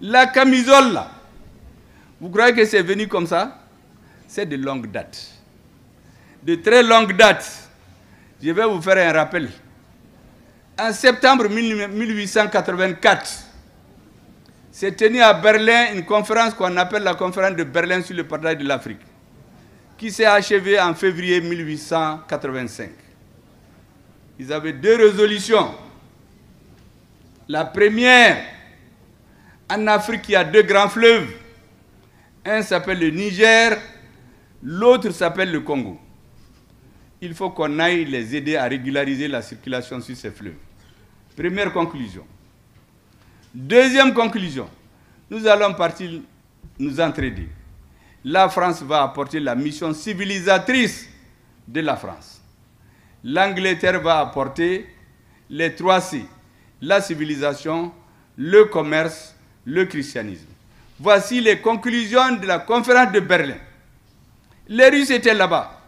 La camisole, là, vous croyez que c'est venu comme ça? C'est de longue date. De très longue date. Je vais vous faire un rappel. En septembre 1884, s'est tenue à Berlin une conférence qu'on appelle la conférence de Berlin sur le partage de l'Afrique, qui s'est achevée en février 1885. Ils avaient deux résolutions. La première, en Afrique, il y a deux grands fleuves. Un s'appelle le Niger, l'autre s'appelle le Congo. Il faut qu'on aille les aider à régulariser la circulation sur ces fleuves. Première conclusion. Deuxième conclusion, nous allons partir nous entraider. La France va apporter la mission civilisatrice de la France. L'Angleterre va apporter les 3 C, la civilisation, le commerce, le christianisme. Voici les conclusions de la conférence de Berlin. Les Russes étaient là-bas.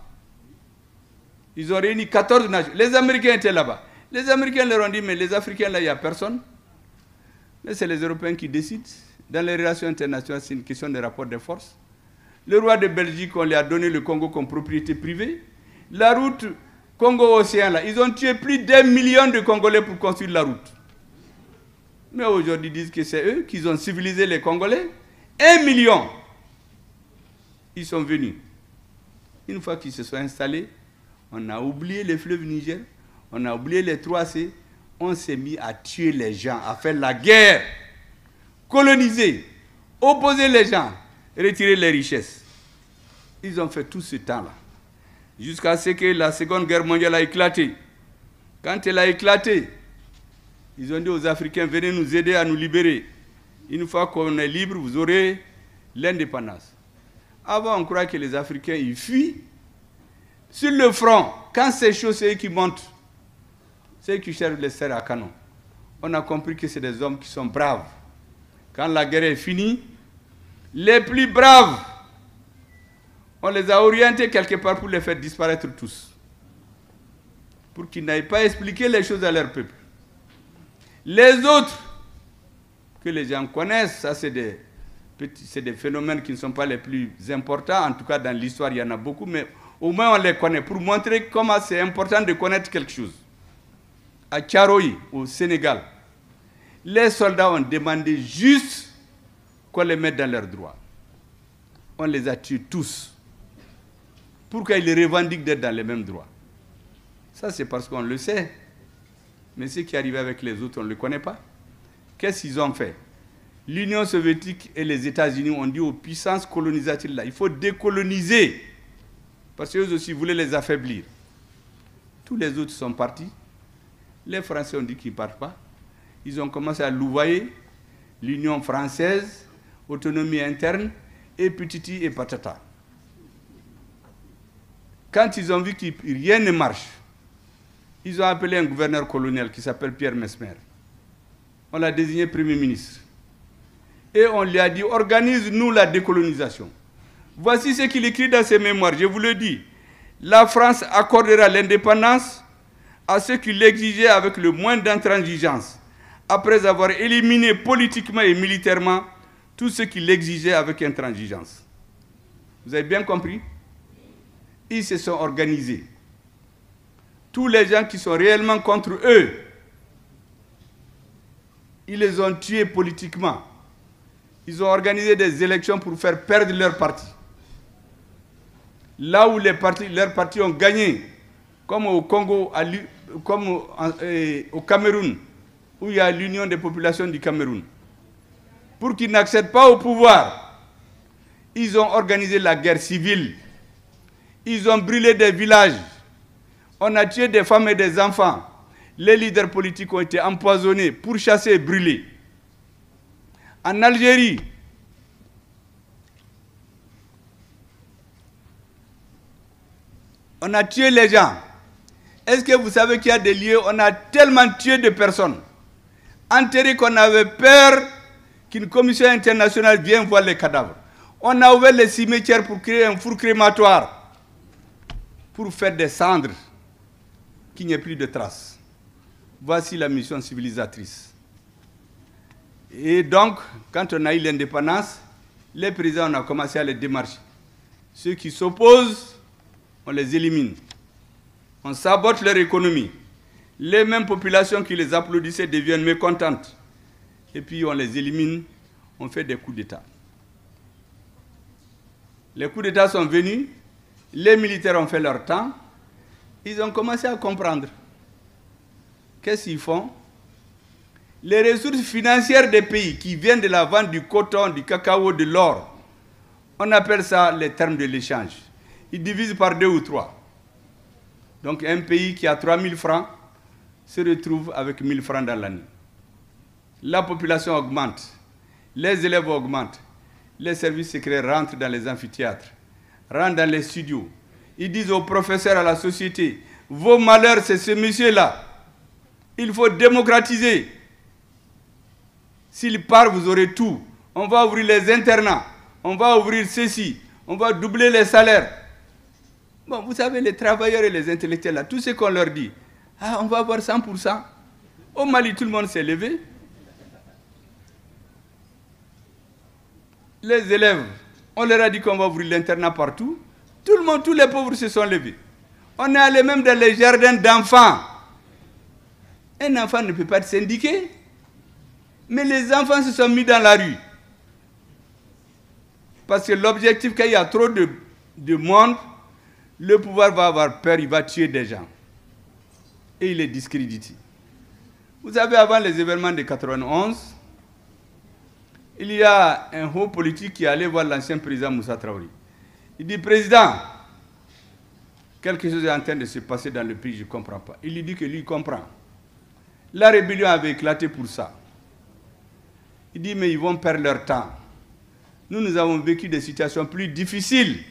Ils ont réuni 14 nations. Les Américains étaient là-bas. Les Américains leur ont dit, mais les Africains, là, il n'y a personne. Mais c'est les Européens qui décident. Dans les relations internationales, c'est une question de rapport de force. Le roi de Belgique, on lui a donné le Congo comme propriété privée. La route Congo-Océan, là, ils ont tué plus d'1 million de Congolais pour construire la route. Mais aujourd'hui, ils disent que c'est eux qui ont civilisé les Congolais. 1 million. Ils sont venus. Une fois qu'ils se sont installés, on a oublié les fleuves Niger, on a oublié les 3 C, on s'est mis à tuer les gens, à faire la guerre, coloniser, opposer les gens, retirer les richesses. Ils ont fait tout ce temps-là, jusqu'à ce que la Seconde Guerre mondiale a éclaté. Quand elle a éclaté, ils ont dit aux Africains, venez nous aider à nous libérer. Une fois qu'on est libre, vous aurez l'indépendance. Avant, on croit que les Africains, ils fuient. Sur le front, quand c'est chaud, c'est eux qui montent. C'est eux qui cherchent les serres à canon. On a compris que c'est des hommes qui sont braves. Quand la guerre est finie, les plus braves, on les a orientés quelque part pour les faire disparaître tous. Pour qu'ils n'aillent pas expliquer les choses à leur peuple. Les autres, que les gens connaissent, ça c'est des phénomènes qui ne sont pas les plus importants. En tout cas, dans l'histoire, il y en a beaucoup, mais au moins on les connaît, pour montrer comment c'est important de connaître quelque chose. À Tcharoï, au Sénégal, les soldats ont demandé juste qu'on les mette dans leurs droits. On les a tués tous. Pourquoi ils revendiquent d'être dans les mêmes droits? Ça, c'est parce qu'on le sait. Mais ce qui est arrivé avec les autres, on ne le connaît pas. Qu'est-ce qu'ils ont fait? L'Union soviétique et les États-Unis ont dit aux puissances colonisatrices, là, il faut décoloniser. Parce qu'eux aussi voulaient les affaiblir. Tous les autres sont partis. Les Français ont dit qu'ils ne partent pas. Ils ont commencé à louvoyer l'Union française, autonomie interne, et petiti et patata. Quand ils ont vu que rien ne marche, ils ont appelé un gouverneur colonial qui s'appelle Pierre Mesmer. On l'a désigné Premier ministre. Et on lui a dit, organise-nous la décolonisation. Voici ce qu'il écrit dans ses mémoires, je vous le dis. La France accordera l'indépendance à ceux qui l'exigeaient avec le moins d'intransigeance, après avoir éliminé politiquement et militairement tous ceux qui l'exigeaient avec intransigeance. Vous avez bien compris? Ils se sont organisés. Tous les gens qui sont réellement contre eux, ils les ont tués politiquement. Ils ont organisé des élections pour faire perdre leur parti. Là où leurs partis ont gagné, comme au Congo, comme au Cameroun, où il y a l'Union des populations du Cameroun. Pour qu'ils n'accèdent pas au pouvoir, ils ont organisé la guerre civile. Ils ont brûlé des villages. On a tué des femmes et des enfants. Les leaders politiques ont été empoisonnés, pourchassés et brûlés. En Algérie, on a tué les gens. Est-ce que vous savez qu'il y a des lieux où on a tellement tué de personnes, enterrés, qu'on avait peur qu'une commission internationale vienne voir les cadavres. On a ouvert les cimetières pour créer un four crématoire, pour faire des cendres, qu'il n'y ait plus de traces. Voici la mission civilisatrice. Et donc, quand on a eu l'indépendance, les présidents, on a commencé à les démarcher. Ceux qui s'opposent, on les élimine. On sabote leur économie. Les mêmes populations qui les applaudissaient deviennent mécontentes. Et puis on les élimine, on fait des coups d'État. Les coups d'État sont venus, les militaires ont fait leur temps, ils ont commencé à comprendre. Qu'est-ce qu'ils font? Les ressources financières des pays qui viennent de la vente du coton, du cacao, de l'or, on appelle ça les termes de l'échange. Ils divisent par 2 ou 3. Donc un pays qui a 3 000 francs se retrouve avec 1 000 francs dans l'année. La population augmente, les élèves augmentent, les services secrets rentrent dans les amphithéâtres, rentrent dans les studios. Ils disent aux professeurs, à la société, vos malheurs, c'est ce monsieur-là. Il faut démocratiser. S'il part, vous aurez tout. On va ouvrir les internats, on va ouvrir ceci, on va doubler les salaires. Bon, vous savez, les travailleurs et les intellectuels, là, tout ce qu'on leur dit, on va avoir 100%. Au Mali, tout le monde s'est levé. Les élèves, on leur a dit qu'on va ouvrir l'internat partout. Tout le monde, tous les pauvres se sont levés. On est allé même dans les jardins d'enfants. Un enfant ne peut pas être syndiqué. Mais les enfants se sont mis dans la rue. Parce que l'objectif, quand il y a trop de monde, le pouvoir va avoir peur, il va tuer des gens. Et il est discrédité. Vous savez, avant les événements de 91, il y a un haut politique qui est allé voir l'ancien président Moussa Traoré. Il dit, président, quelque chose est en train de se passer dans le pays, je ne comprends pas. Il lui dit que lui, il comprend. La rébellion avait éclaté pour ça. Il dit, mais ils vont perdre leur temps. Nous avons vécu des situations plus difficiles.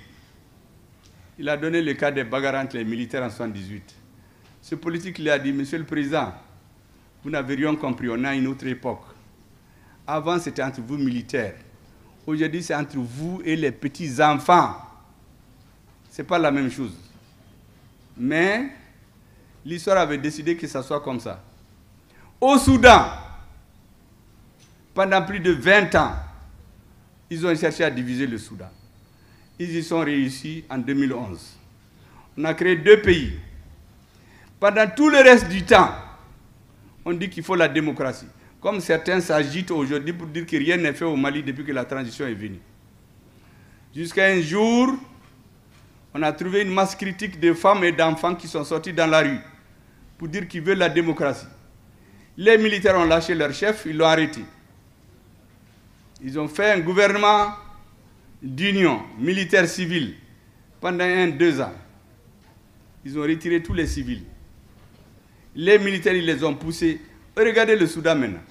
Il a donné le cas des bagarres entre les militaires en 1978. Ce politique lui a dit, monsieur le président, vous n'avez rien compris, on a une autre époque. Avant, c'était entre vous militaires. Aujourd'hui, c'est entre vous et les petits-enfants. Ce n'est pas la même chose. Mais l'histoire avait décidé que ça soit comme ça. Au Soudan, pendant plus de 20 ans, ils ont cherché à diviser le Soudan. Ils y sont réussis en 2011. On a créé 2 pays. Pendant tout le reste du temps, on dit qu'il faut la démocratie. Comme certains s'agitent aujourd'hui pour dire que rien n'est fait au Mali depuis que la transition est venue. Jusqu'à un jour, on a trouvé une masse critique de femmes et d'enfants qui sont sortis dans la rue pour dire qu'ils veulent la démocratie. Les militaires ont lâché leur chef, ils l'ont arrêté. Ils ont fait un gouvernement d'union militaire-civile pendant 2 ans. Ils ont retiré tous les civils. Les militaires, ils les ont poussés. Regardez le Soudan maintenant.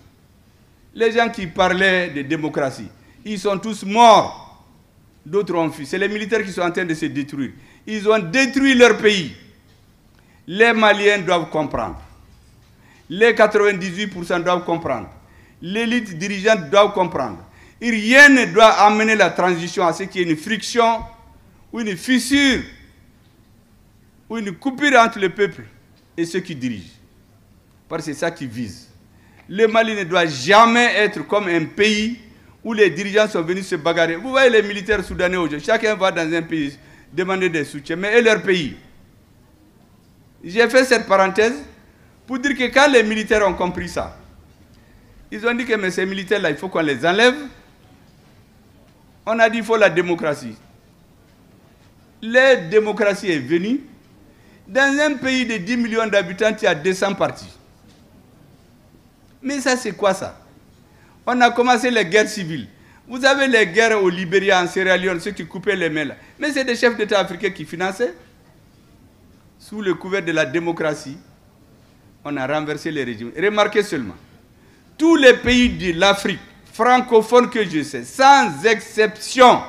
Les gens qui parlaient de démocratie, ils sont tous morts. D'autres ont fui. C'est les militaires qui sont en train de se détruire. Ils ont détruit leur pays. Les Maliens doivent comprendre. Les 98% doivent comprendre. L'élite dirigeante doit comprendre. Et rien ne doit amener la transition à ce qu'il y ait une friction ou une fissure ou une coupure entre le peuple et ceux qui dirigent. Parce que c'est ça qu'ils visent. Le Mali ne doit jamais être comme un pays où les dirigeants sont venus se bagarrer. Vous voyez les militaires soudanais aujourd'hui, chacun va dans un pays demander des soutiens, mais et leur pays? J'ai fait cette parenthèse pour dire que quand les militaires ont compris ça, ils ont dit que mais ces militaires-là, il faut qu'on les enlève. On a dit qu'il faut la démocratie. La démocratie est venue. Dans un pays de 10 millions d'habitants, il y a 200 partis. Mais ça, c'est quoi ça? On a commencé les guerres civiles. Vous avez les guerres au Libéria, en Sierra Leone, ceux qui coupaient les mains là. Mais c'est des chefs d'État africains qui finançaient. Sous le couvert de la démocratie, on a renversé les régimes. Remarquez seulement, tous les pays de l'Afrique francophone que je sais, sans exception,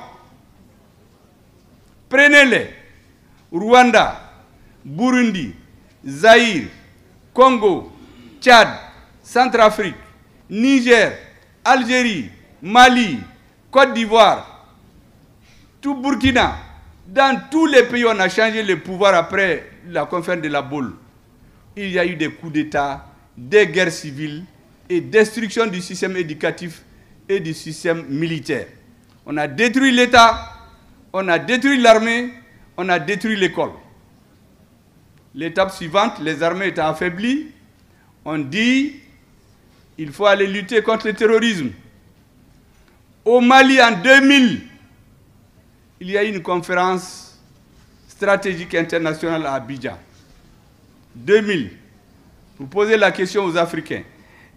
prenez-les. Rwanda, Burundi, Zaïre, Congo, Tchad, Centrafrique, Niger, Algérie, Mali, Côte d'Ivoire, tout Burkina. Dans tous les pays, on a changé le pouvoir après la conférence de la Baule. Il y a eu des coups d'État, des guerres civiles, et destruction du système éducatif et du système militaire. On a détruit l'État, on a détruit l'armée, on a détruit l'école. L'étape suivante, les armées étant affaiblies, on dit il faut aller lutter contre le terrorisme. Au Mali, en 2000, il y a eu une conférence stratégique internationale à Abidjan. 2000. Vous posez la question aux Africains.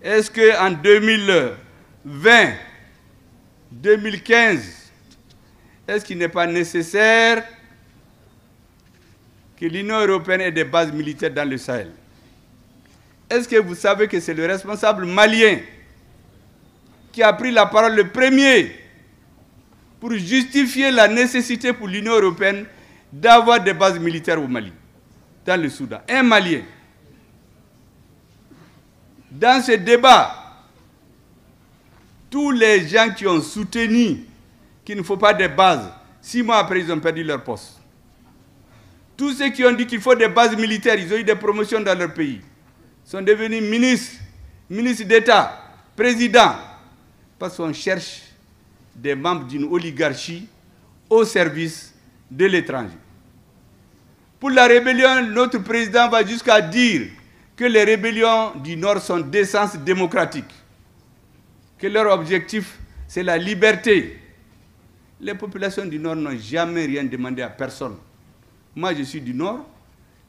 Est-ce qu'en 2020, 2015, est-ce qu'il n'est pas nécessaire que l'Union européenne ait des bases militaires dans le Sahel? Est-ce que vous savez que c'est le responsable malien qui a pris la parole le premier pour justifier la nécessité pour l'Union européenne d'avoir des bases militaires au Mali, dans le Soudan? Un Malien. Dans ce débat, tous les gens qui ont soutenu qu'il ne faut pas de bases, 6 mois après, ils ont perdu leur poste. Tous ceux qui ont dit qu'il faut des bases militaires, ils ont eu des promotions dans leur pays, sont devenus ministres, ministres d'État, présidents, parce qu'on cherche des membres d'une oligarchie au service de l'étranger. Pour la rébellion, notre président va jusqu'à dire que les rébellions du Nord sont d'essence démocratique, que leur objectif, c'est la liberté. Les populations du Nord n'ont jamais rien demandé à personne. Moi, je suis du Nord.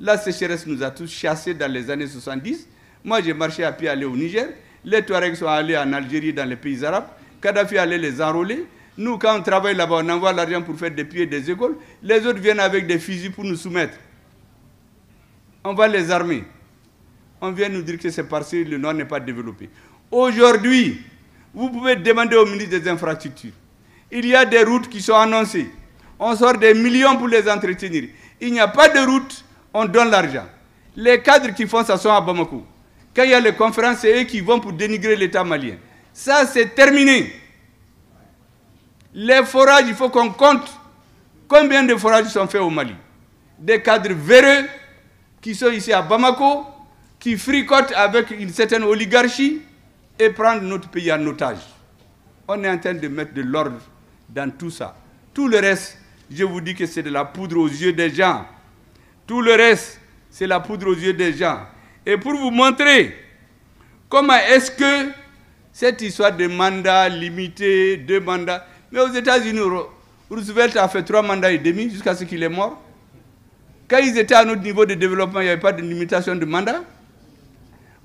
La sécheresse nous a tous chassés dans les années 70. Moi, j'ai marché à pied aller au Niger. Les Touaregs sont allés en Algérie, dans les pays arabes. Kadhafi allait les enrôler. Nous, quand on travaille là-bas, on envoie l'argent pour faire des puits et des écoles. Les autres viennent avec des fusils pour nous soumettre. On va les armer. On vient nous dire que c'est parce que le Nord n'est pas développé. Aujourd'hui, vous pouvez demander au ministre des Infrastructures. Il y a des routes qui sont annoncées. On sort des millions pour les entretenir. Il n'y a pas de route, on donne l'argent. Les cadres qui font ça sont à Bamako. Quand il y a les conférences, c'est eux qui vont pour dénigrer l'État malien. Ça, c'est terminé. Les forages, il faut qu'on compte combien de forages sont faits au Mali. Des cadres véreux qui sont ici à Bamako, qui fricotent avec une certaine oligarchie et prennent notre pays en otage. On est en train de mettre de l'ordre dans tout ça. Tout le reste, je vous dis que c'est de la poudre aux yeux des gens. Tout le reste, c'est la poudre aux yeux des gens. Et pour vous montrer comment est-ce que cette histoire de mandat limité, 2 mandats, mais aux États-Unis, Roosevelt a fait 3 mandats et demi jusqu'à ce qu'il est mort. Quand ils étaient à notre niveau de développement, il n'y avait pas de limitation de mandat.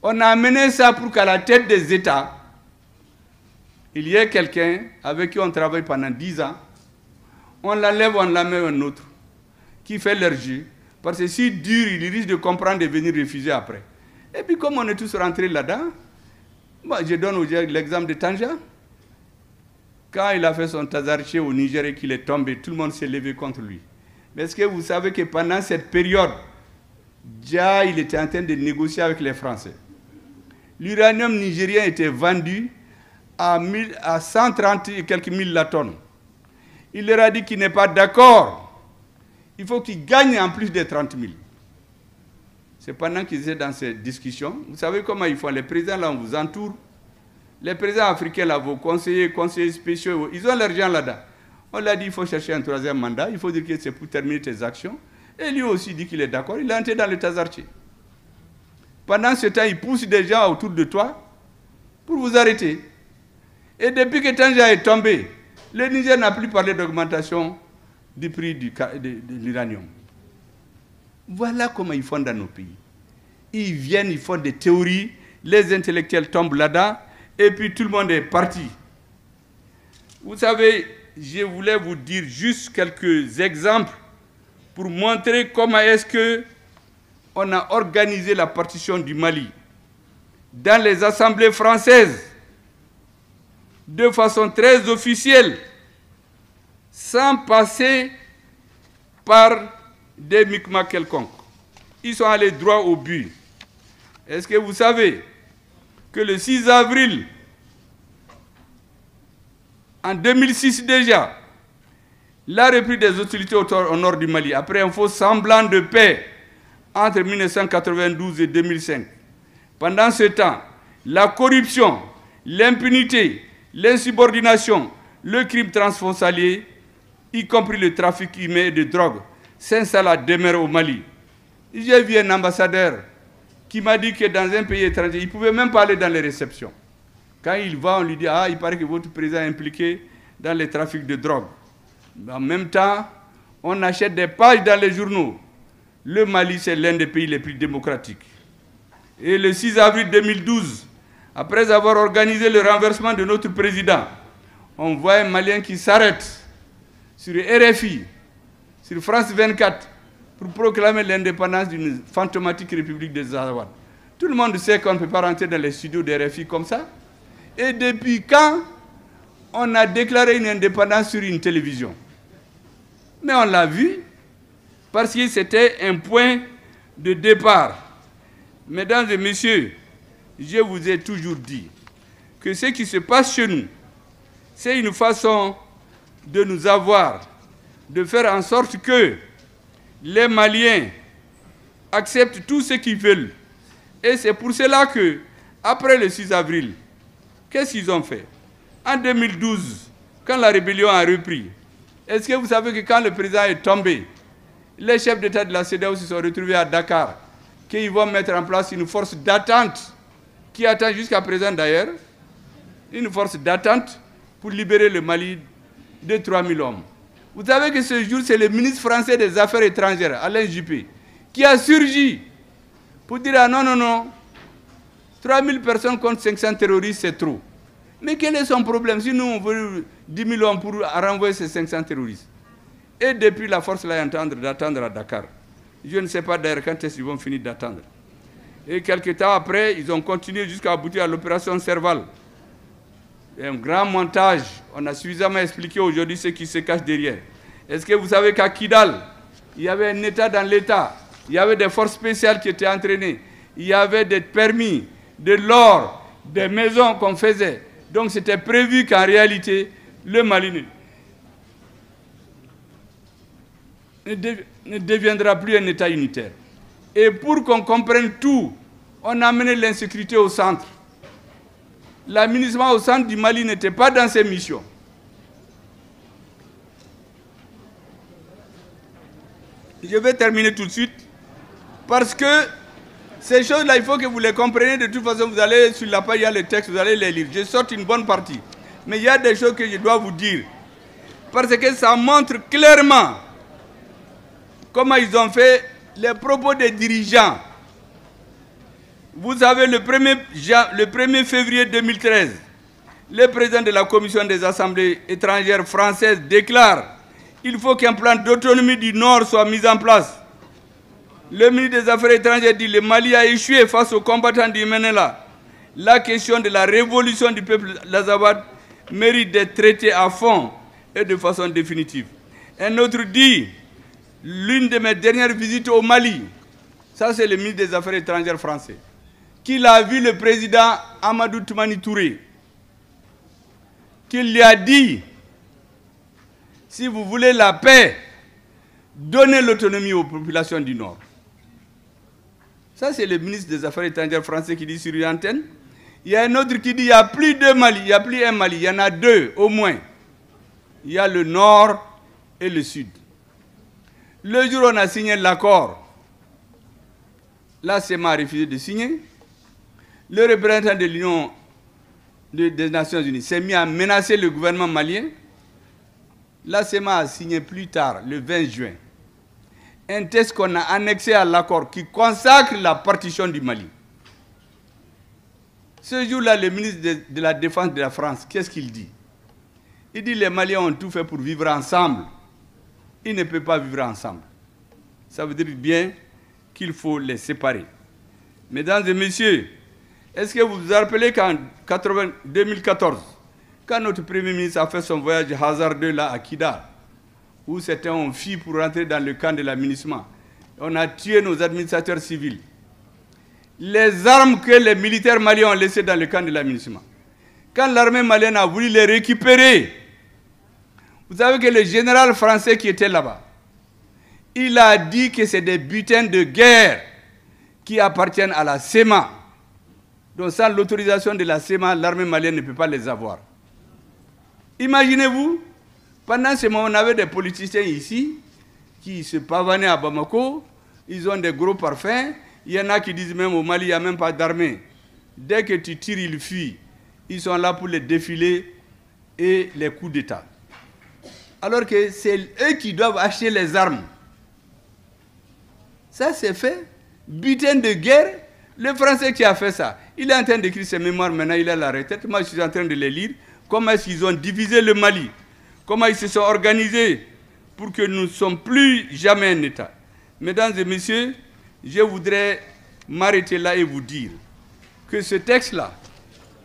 On a amené ça pour qu'à la tête des États, il y ait quelqu'un avec qui on travaille pendant 10 ans, on l'enlève, on la met un autre, qui fait leur jeu. Parce que si dur, il risque de comprendre et venir refuser après. Et puis comme on est tous rentrés là-dedans, moi, je donne l'exemple de Tanja. Quand il a fait son tazarché au Niger et qu'il est tombé, tout le monde s'est levé contre lui. Mais est-ce que vous savez que pendant cette période, déjà il était en train de négocier avec les Français. L'uranium nigérien était vendu à 130 et quelques mille la tonne. Il leur a dit qu'il n'est pas d'accord. Il faut qu'ils gagnent en plus des 30 000. C'est pendant qu'ils étaient dans ces discussions. Vous savez comment ils font? Les présidents, là, on vous entoure. Les présidents africains, là, vos conseillers spéciaux, ils ont l'argent là-dedans. On l'a dit, il faut chercher un 3e mandat. Il faut dire que c'est pour terminer tes actions. Et lui aussi dit qu'il est d'accord. Il est entré dans le Tazarché. Pendant ce temps, il pousse des gens autour de toi pour vous arrêter. Et depuis que Tanja est tombé, le Niger n'a plus parlé d'augmentation du prix de l'uranium. Voilà comment ils font dans nos pays. Ils viennent, ils font des théories, les intellectuels tombent là-dedans, et puis tout le monde est parti. Vous savez, je voulais vous dire juste quelques exemples pour montrer comment est-ce qu'on a organisé la partition du Mali dans les assemblées françaises de façon très officielle, sans passer par des micmacs quelconques. Ils sont allés droit au but. Est-ce que vous savez que le 6 avril, en 2006 déjà, la reprise des hostilités au nord du Mali, après un faux semblant de paix entre 1992 et 2005. Pendant ce temps, la corruption, l'impunité, l'insubordination, le crime transfrontalier, y compris le trafic humain de drogue, s'installe à demeure au Mali. J'ai vu un ambassadeur qui m'a dit que dans un pays étranger, il ne pouvait même pas aller dans les réceptions. Quand il va, on lui dit « Ah, il paraît que votre président est impliqué dans les trafics de drogue. » En même temps, on achète des pages dans les journaux. Le Mali, c'est l'un des pays les plus démocratiques. Et le 6 avril 2012, après avoir organisé le renversement de notre président, on voit un Malien qui s'arrête sur RFI, sur France 24, pour proclamer l'indépendance d'une fantomatique république des Azawad. Tout le monde sait qu'on ne peut pas rentrer dans les studios de RFI comme ça. Et depuis quand on a déclaré une indépendance sur une télévision? Mais on l'a vu, parce que c'était un point de départ. Mesdames et messieurs, je vous ai toujours dit que ce qui se passe chez nous, c'est une façon de nous avoir, de faire en sorte que les Maliens acceptent tout ce qu'ils veulent. Et c'est pour cela que, après le 6 avril, qu'est-ce qu'ils ont fait? En 2012, quand la rébellion a repris, est-ce que vous savez que quand le président est tombé, les chefs d'État de la CEDEAO se sont retrouvés à Dakar, qu'ils vont mettre en place une force d'attente, qui attend jusqu'à présent d'ailleurs, une force d'attente pour libérer le Mali de 3000 hommes. Vous savez que ce jour, c'est le ministre français des Affaires étrangères, Alain Juppé, qui a surgi pour dire « Ah non, non, non, 3000 personnes contre 500 terroristes, c'est trop. » Mais quel est son problème? Si nous, on veut 10 000 hommes pour renvoyer ces 500 terroristes. Et depuis, la force l'a d'attendre à Dakar. Je ne sais pas d'ailleurs quand est-ce qu'ils vont finir d'attendre. Et quelques temps après, ils ont continué jusqu'à aboutir à l'opération Serval. Un grand montage. On a suffisamment expliqué aujourd'hui ce qui se cache derrière. Est-ce que vous savez qu'à Kidal, il y avait un État dans l'État, il y avait des forces spéciales qui étaient entraînées, il y avait des permis, de l'or, des maisons qu'on faisait. Donc c'était prévu qu'en réalité, le Mali ne deviendra plus un État unitaire. Et pour qu'on comprenne tout, on a amené l'insécurité au centre. L'aménagement au centre du Mali n'était pas dans ses missions. Je vais terminer tout de suite, parce que ces choses-là, il faut que vous les compreniez. De toute façon, vous allez sur la page, il y a les textes, vous allez les lire. Je sors une bonne partie. Mais il y a des choses que je dois vous dire, parce que ça montre clairement comment ils ont fait les propos des dirigeants. Vous savez, le 1er février 2013, le président de la Commission des assemblées étrangères françaises déclare qu'il faut qu'un plan d'autonomie du Nord soit mis en place. Le ministre des Affaires étrangères dit que le Mali a échoué face aux combattants du Menela. La question de la révolution du peuple Azawad mérite d'être traitée à fond et de façon définitive. Un autre dit, l'une de mes dernières visites au Mali, ça c'est le ministre des Affaires étrangères français, qu'il a vu le président Amadou Toumani Touré, qu'il lui a dit, si vous voulez la paix, donnez l'autonomie aux populations du Nord. Ça, c'est le ministre des Affaires étrangères français qui dit sur une antenne. Il y a un autre qui dit, il n'y a plus deux Mali, il n'y a plus un Mali, il y en a deux au moins. Il y a le Nord et le Sud. Le jour où on a signé l'accord, la CEMA a refusé de signer. Le représentant de l'Union des Nations Unies s'est mis à menacer le gouvernement malien. La CEMA a signé plus tard, le 20 juin, un texte qu'on a annexé à l'accord qui consacre la partition du Mali. Ce jour-là, le ministre de la Défense de la France, qu'est-ce qu'il dit? Il dit que les Maliens ont tout fait pour vivre ensemble. Ils ne peuvent pas vivre ensemble. Ça veut dire bien qu'il faut les séparer. Mesdames et messieurs, est-ce que vous vous rappelez qu'en 2014, quand notre Premier ministre a fait son voyage hasardeux là à Kida, où certains ont fui pour rentrer dans le camp de l'aménagement, on a tué nos administrateurs civils. Les armes que les militaires maliens ont laissées dans le camp de l'aménagement, quand l'armée malienne a voulu les récupérer, vous savez que le général français qui était là-bas, il a dit que c'est des butins de guerre qui appartiennent à la CEMA. Donc sans l'autorisation de la CEMA, l'armée malienne ne peut pas les avoir. Imaginez-vous, pendant ce moment, on avait des politiciens ici qui se pavanaient à Bamako, ils ont des gros parfums, il y en a qui disent même au Mali, il n'y a même pas d'armée. Dès que tu tires, ils fuient. Ils sont là pour les défilés et les coups d'État. Alors que c'est eux qui doivent acheter les armes. Ça, c'est fait. Butin de guerre. Le Français qui a fait ça, il est en train d'écrire ses mémoires, maintenant il est à la retraite. Moi, je suis en train de les lire. Comment est-ce qu'ils ont divisé le Mali? Comment ils se sont organisés pour que nous ne sommes plus jamais un État? Mesdames et messieurs, je voudrais m'arrêter là et vous dire que ce texte-là,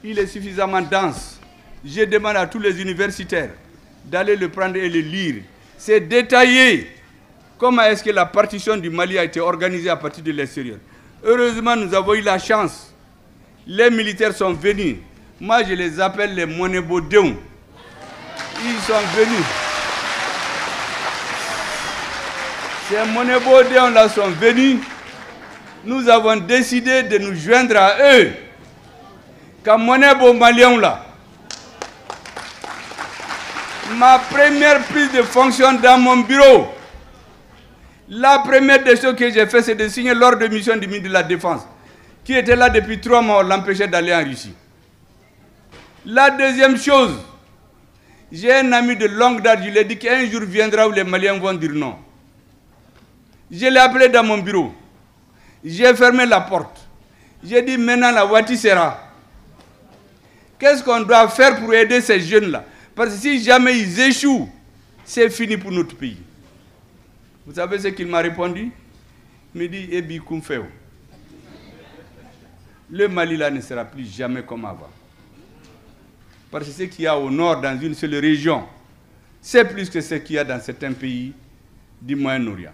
il est suffisamment dense. Je demande à tous les universitaires d'aller le prendre et le lire. C'est détaillé. Comment est-ce que la partition du Mali a été organisée à partir de l'extérieur? Heureusement, nous avons eu la chance. Les militaires sont venus. Moi, je les appelle les Monébodéons. Ils sont venus. Ces Monébodéons-là sont venus. Nous avons décidé de nous joindre à eux. Quand Monébo Malien là, ma première prise de fonction dans mon bureau, la première des choses que j'ai fait, c'est de signer l'ordre de mission du ministre de la Défense, qui était là depuis 3 mois, on l'empêchait d'aller en Russie. La deuxième chose, j'ai un ami de longue date, je lui ai dit qu'un jour viendra où les Maliens vont dire non. Je l'ai appelé dans mon bureau. J'ai fermé la porte. J'ai dit maintenant la voiture sera. Qu'est-ce qu'on doit faire pour aider ces jeunes-là? Parce que si jamais ils échouent, c'est fini pour notre pays. Vous savez ce qu'il m'a répondu? Il me dit, Ebi Koumfeo. Le Mali là ne sera plus jamais comme avant. Parce que ce qu'il y a au nord dans une seule région, c'est plus que ce qu'il y a dans certains pays du Moyen-Orient.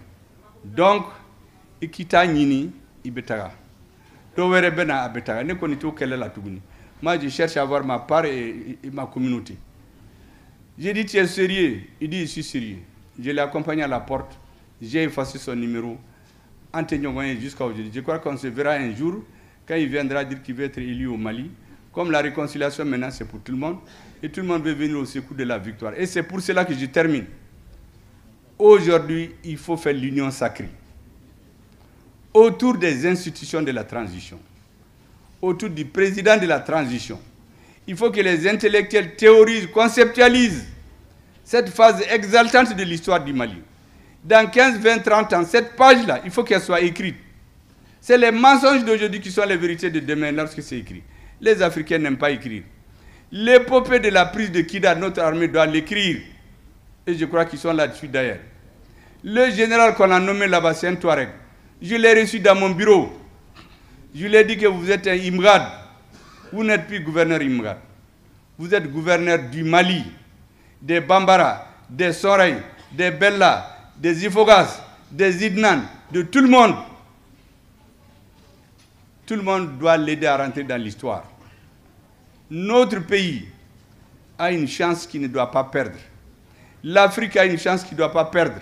Donc, Ikita Nini, Ibetara. Towere Bena Abetara. Ne konito quelle est la Tougouni. Moi, je cherche à avoir ma part et ma communauté. J'ai dit, tu es sérieux? Il dit, je suis sérieux. Je l'ai accompagné à la porte. J'ai effacé son numéro. Jusqu'à aujourd'hui. Je crois qu'on se verra un jour quand il viendra dire qu'il veut être élu au Mali. Comme la réconciliation maintenant, c'est pour tout le monde. Et tout le monde veut venir au secours de la victoire. Et c'est pour cela que je termine. Aujourd'hui, il faut faire l'union sacrée. Autour des institutions de la transition. Autour du président de la transition. Il faut que les intellectuels théorisent, conceptualisent cette phase exaltante de l'histoire du Mali. Dans 15, 20, 30 ans, cette page-là, il faut qu'elle soit écrite. C'est les mensonges d'aujourd'hui qui sont les vérités de demain lorsque c'est écrit. Les Africains n'aiment pas écrire. L'épopée de la prise de Kida, notre armée doit l'écrire. Et je crois qu'ils sont là-dessus d'ailleurs. Le général qu'on a nommé là-bas, c'est un Touareg. Je l'ai reçu dans mon bureau. Je lui ai dit que vous êtes un Imrad. Vous n'êtes plus gouverneur Imrad. Vous êtes gouverneur du Mali, des Bambara, des Soray, des Bella, des Ifogas, des Idnan, de tout le monde. Tout le monde doit l'aider à rentrer dans l'histoire. Notre pays a une chance qu'il ne doit pas perdre. L'Afrique a une chance qu'il ne doit pas perdre.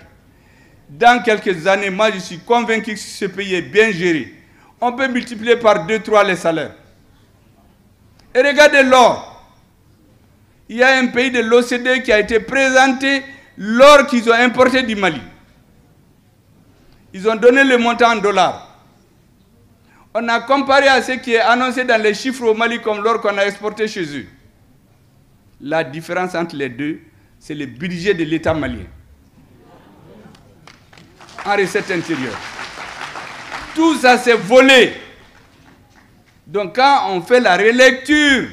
Dans quelques années, moi je suis convaincu que si ce pays est bien géré, on peut multiplier par 2, 3 les salaires. Et regardez l'or. Il y a un pays de l'OCDE qui a été présenté l'or qu'ils ont importé du Mali. Ils ont donné le montant en dollars. On a comparé à ce qui est annoncé dans les chiffres au Mali comme l'or qu'on a exporté chez eux. La différence entre les deux, c'est le budget de l'État malien. En recette intérieure. Tout ça c'est volé. Donc quand on fait la relecture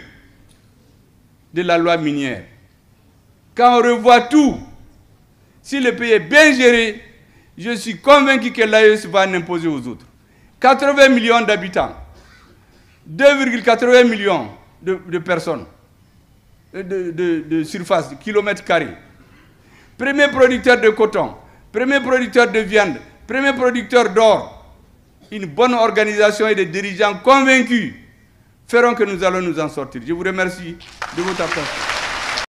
de la loi minière, quand on revoit tout, si le pays est bien géré, je suis convaincu que l'AES va l'imposer aux autres. 80 millions d'habitants, 2,80 millions de personnes, de surface, de kilomètres carrés. Premier producteur de coton, premier producteur de viande, premier producteur d'or. Une bonne organisation et des dirigeants convaincus feront que nous allons nous en sortir. Je vous remercie de votre attention.